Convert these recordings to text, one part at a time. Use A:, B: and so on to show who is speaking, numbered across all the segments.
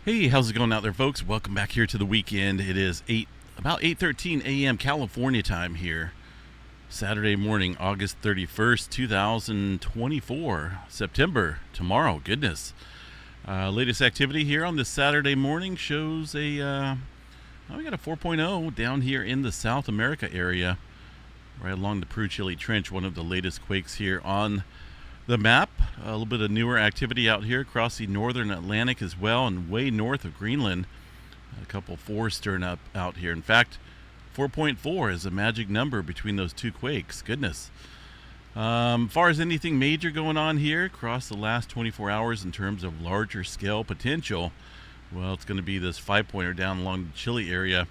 A: Hey, how's it going out there, folks? Welcome back here to the weekend. It is about 8:13 a.m. California time here. Saturday morning, August 31st, 2024. September, tomorrow. Goodness. Latest activity here on this Saturday morning shows we got a 4.0 down here in the South America area, right along the Peru-Chile Trench, one of the latest quakes here on the map. A little bit of newer activity out here across the northern Atlantic as well, and way north of Greenland. A couple fours stirring up out here. In fact, 4.4 is a magic number between those two quakes. Goodness. Far as anything major going on here across the last 24 hours in terms of larger scale potential, well, it's going to be this 5-pointer down along the Chile area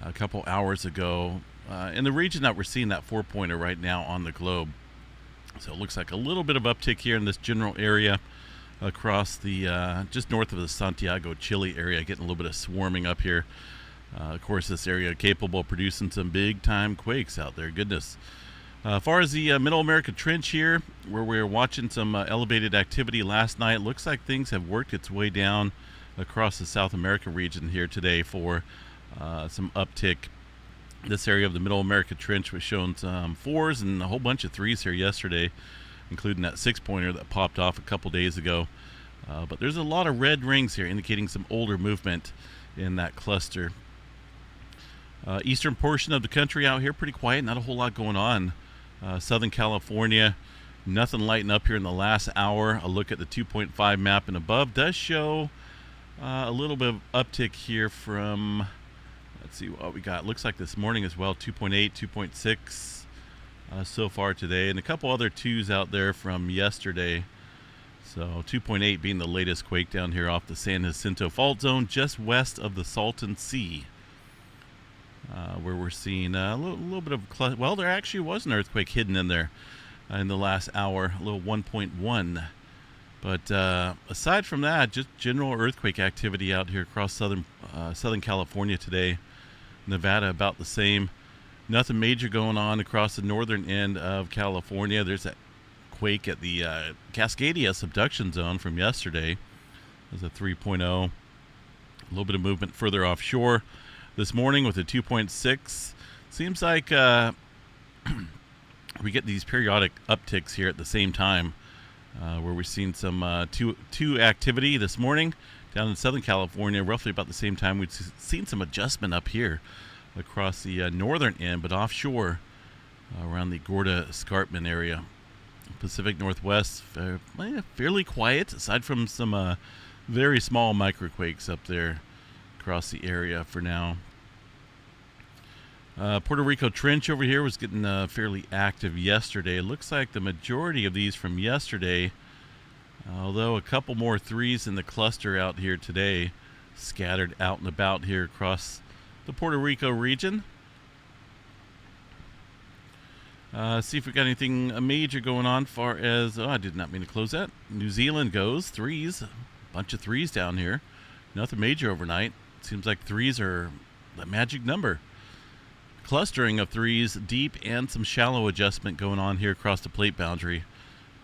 A: a couple hours ago. In the region that we're seeing that 4-pointer right now on the globe. So it looks like a little bit of uptick here in this general area across the just north of the Santiago, Chile area, getting a little bit of swarming up here. Of course, this area capable of producing some big-time quakes out there. Goodness. As far as the Middle America Trench here, where we were watching some elevated activity last night, looks like things have worked its way down across the South America region here today for some uptick. This area of the Middle America Trench was showing some 4s and a whole bunch of 3s here yesterday, including that 6-pointer that popped off a couple days ago. But there's a lot of red rings here indicating some older movement in that cluster. Eastern portion of the country out here, pretty quiet, not a whole lot going on. Southern California, nothing lighting up here in the last hour. A look at the 2.5 map and above does show a little bit of uptick here from... Let's see what we got. Looks like this morning as well, 2.8, 2.6 so far today, and a couple other 2s out there from yesterday. So 2.8 being the latest quake down here off the San Jacinto Fault Zone, just west of the Salton Sea, where we're seeing a little bit of... Well, there actually was an earthquake hidden in there in the last hour, a little 1.1. But aside from that, just general earthquake activity out here across Southern California today. Nevada about the same. Nothing major going on across the northern end of California. There's that quake at the Cascadia subduction zone from yesterday. There's a 3.0. A little bit of movement further offshore this morning with a 2.6. Seems like we get these periodic upticks here at the same time, where we've seen some two activity this morning down in Southern California, roughly about the same time. We've seen some adjustment up here across the northern end, but offshore around the Gorda Escarpment area. Pacific Northwest, fairly quiet, aside from some very small microquakes up there across the area for now. Puerto Rico Trench over here was getting fairly active yesterday. It looks like the majority of these from yesterday, although a couple more 3s in the cluster out here today, scattered out and about here across the Puerto Rico region. See if we got anything major going on far as... I did not mean to close that. New Zealand goes. 3s. A bunch of 3s down here. Nothing major overnight. Seems like 3s are the magic number. Clustering of 3s, deep and some shallow adjustment going on here across the plate boundary.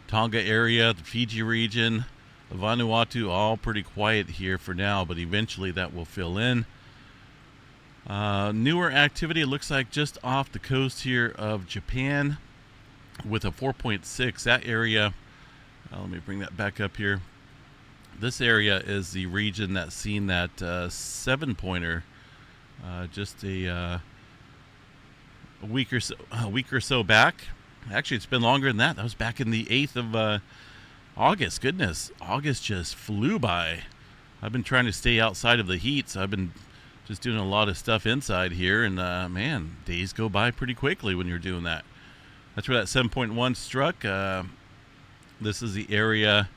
A: Tonga area, the Fiji region, Vanuatu, all pretty quiet here for now, but eventually that will fill in. Newer activity, it looks like just off the coast here of Japan with a 4.6. That area, let me bring that back up here. This area is the region that's seen that 7-pointer just a week or so back. Actually, it's been longer than that. That was back in the 8th of August. Goodness, August just flew by. I've been trying to stay outside of the heat, so I've been just doing a lot of stuff inside here, and man, days go by pretty quickly when you're doing that. That's where that 7.1 struck. This is the area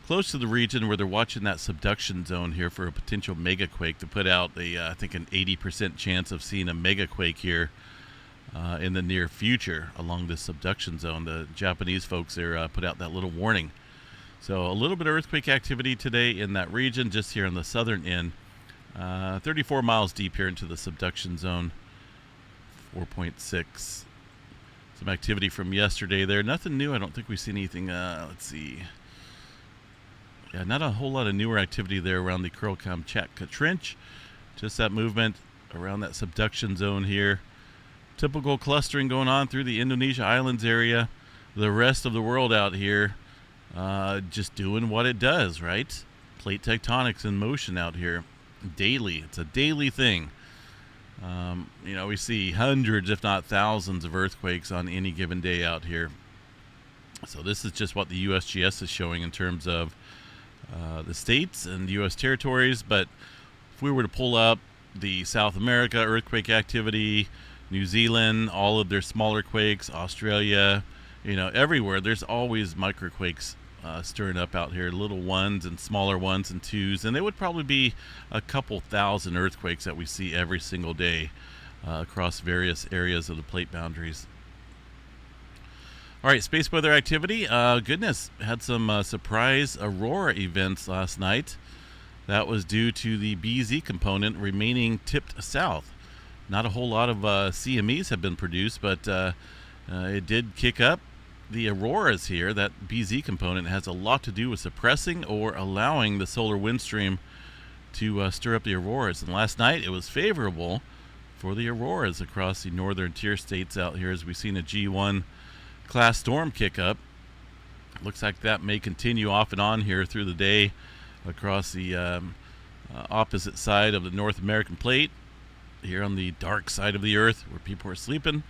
A: close to the region where they're watching that subduction zone here for a potential megaquake to put out I think an 80% chance of seeing a megaquake here in the near future along this subduction zone. The Japanese folks there put out that little warning. So a little bit of earthquake activity today in that region, just here on the southern end. 34 miles deep here into the subduction zone. 4.6. Some activity from yesterday there. Nothing new. I don't think we see anything. Let's see. Yeah, not a whole lot of newer activity there around the Kuril-Kamchatka Trench. Just that movement around that subduction zone here. Typical clustering going on through the Indonesia Islands area. The rest of the world out here just doing what it does, right? Plate tectonics in motion out here daily. It's a daily thing. We see hundreds, if not thousands, of earthquakes on any given day out here. So this is just what the USGS is showing in terms of the states and U.S. territories. But if we were to pull up the South America earthquake activity, New Zealand, all of their smaller quakes, Australia, everywhere, there's always microquakes stirring up out here, little ones and smaller ones and twos, and they would probably be a couple thousand earthquakes that we see every single day across various areas of the plate boundaries. All right, space weather activity. Goodness, had some surprise aurora events last night. That was due to the BZ component remaining tipped south. Not a whole lot of CMEs have been produced, but it did kick up the auroras here. That BZ component has a lot to do with suppressing or allowing the solar wind stream to stir up the auroras. And last night it was favorable for the auroras across the northern tier states out here, as we've seen a G1 class storm kick up. Looks like that may continue off and on here through the day across the opposite side of the North American plate, here on the dark side of the earth where people are sleeping.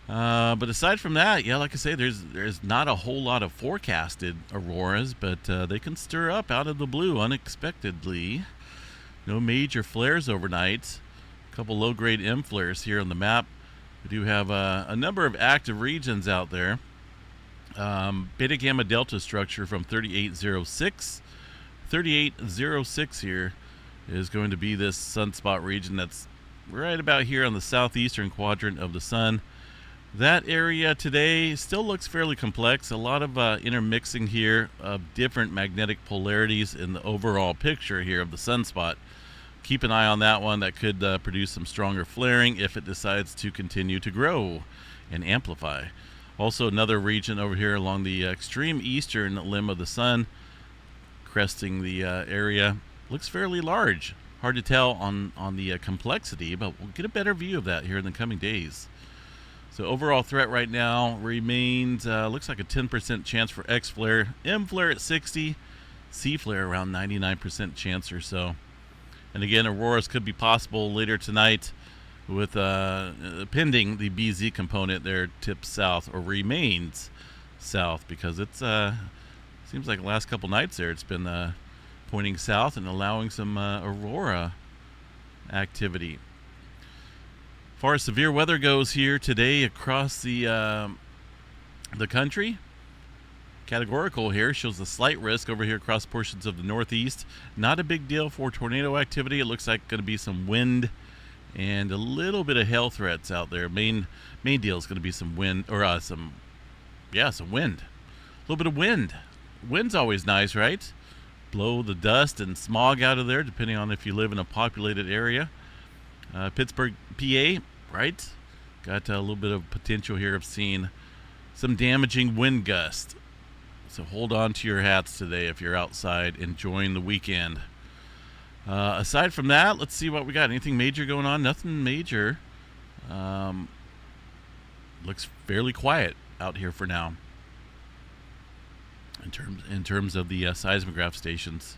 A: But aside from that, yeah, like I say, there's not a whole lot of forecasted auroras, but they can stir up out of the blue unexpectedly. No major flares overnight. A couple low-grade M flares here on the map. We do have a number of active regions out there. Beta Gamma Delta structure from 3806. 3806 here is going to be this sunspot region that's right about here on the southeastern quadrant of the sun. That area today still looks fairly complex. A lot of intermixing here of different magnetic polarities in the overall picture here of the sunspot. Keep an eye on that one. That could produce some stronger flaring if it decides to continue to grow and amplify. Also another region over here along the extreme eastern limb of the sun, cresting the area. Looks fairly large. Hard to tell on the complexity, but we'll get a better view of that here in the coming days. So overall threat right now remains, looks like a 10% chance for X flare, M flare at 60, C flare around 99% chance or so. And again, auroras could be possible later tonight with pending the BZ component there tips south or remains south, because it's seems like the last couple nights there it's been pointing south and allowing some aurora activity. As far as severe weather goes here today across the country, categorical here shows a slight risk over here across portions of the northeast. Not a big deal for tornado activity. It looks like going to be some wind and a little bit of hail threats out there. Main deal is going to be some wind, or some wind. A little bit of wind. Wind's always nice, right? Blow the dust and smog out of there, depending on if you live in a populated area. Pittsburgh, PA, right? Got a little bit of potential here of seeing some damaging wind gusts. So hold on to your hats today if you're outside enjoying the weekend. Aside from that, let's see what we got. Anything major going on? Nothing major. Looks fairly quiet out here for now in terms of the seismograph stations.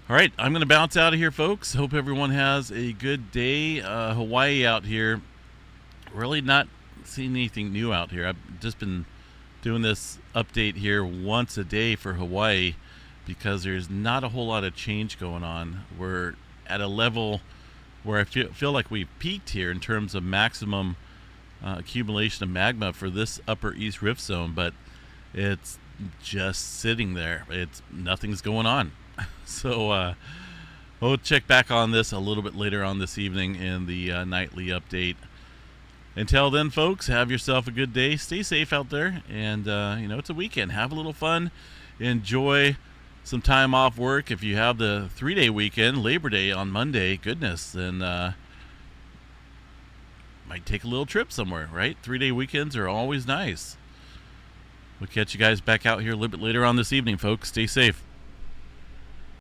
A: All right, I'm going to bounce out of here, folks. Hope everyone has a good day. Hawaii out here. Really not seeing anything new out here. I've just been doing this update here once a day for Hawaii because there's not a whole lot of change going on. We're at a level where I feel like we've peaked here in terms of maximum accumulation of magma for this upper east rift zone, but it's just sitting there. Nothing's going on. So we'll check back on this a little bit later on this evening in the nightly update. Until then, folks, have yourself a good day. Stay safe out there. And, it's a weekend. Have a little fun. Enjoy some time off work. If you have the 3-day weekend, Labor Day on Monday, goodness, then might take a little trip somewhere, right? 3-day weekends are always nice. We'll catch you guys back out here a little bit later on this evening, folks. Stay safe.